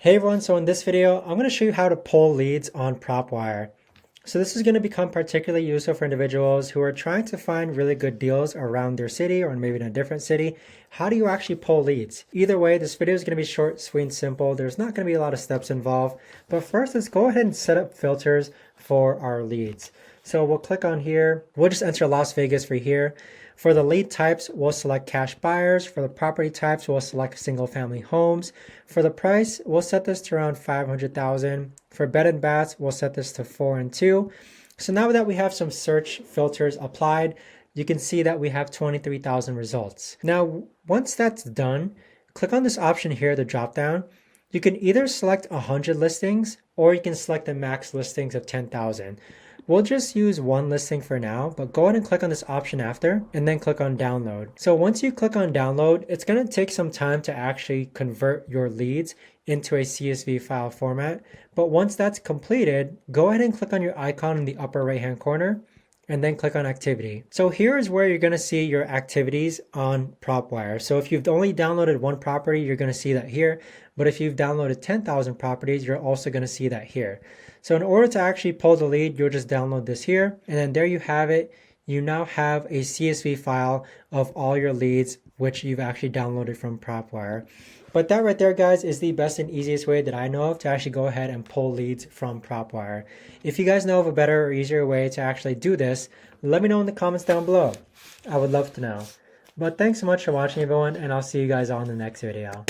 Hey everyone, so in this video, I'm going to show you how to pull leads on Propwire. So this is going to become particularly useful for individuals who are trying to find really good deals around their city or maybe in a different city. How do you actually pull leads? Either way, this video is going to be short, sweet, and simple. There's not going to be a lot of steps involved. But first, let's go ahead and set up filters for our leads. So we'll click on here. We'll just enter Las Vegas for here. For the lead types, we'll select cash buyers. For the property types, we'll select single family homes. For the price, we'll set this to around 500,000. For bed and baths, we'll set this to 4 and 2. So now that we have some search filters applied, you can see that we have 23,000 results. Now, once that's done, click on this option here, the drop down. You can either select 100 listings or you can select the max listings of 10,000. We'll just use one listing for now, but go ahead and click on this option after and then click on download. So once you click on download, it's going to take some time to actually convert your leads into a CSV file format. But once that's completed, go ahead and click on your icon in the upper right hand corner and then click on activity. So here is where you're going to see your activities on Propwire. So if you've only downloaded one property, you're going to see that here. But if you've downloaded 10,000 properties, you're also going to see that here. So in order to actually pull the lead, you'll just download this here. And then there you have it. You now have a CSV file of all your leads, which you've actually downloaded from Propwire. But that right there, guys, is the best and easiest way that I know of to actually go ahead and pull leads from Propwire. If you guys know of a better or easier way to actually do this, let me know in the comments down below. I would love to know. But thanks so much for watching, everyone, and I'll see you guys on the next video.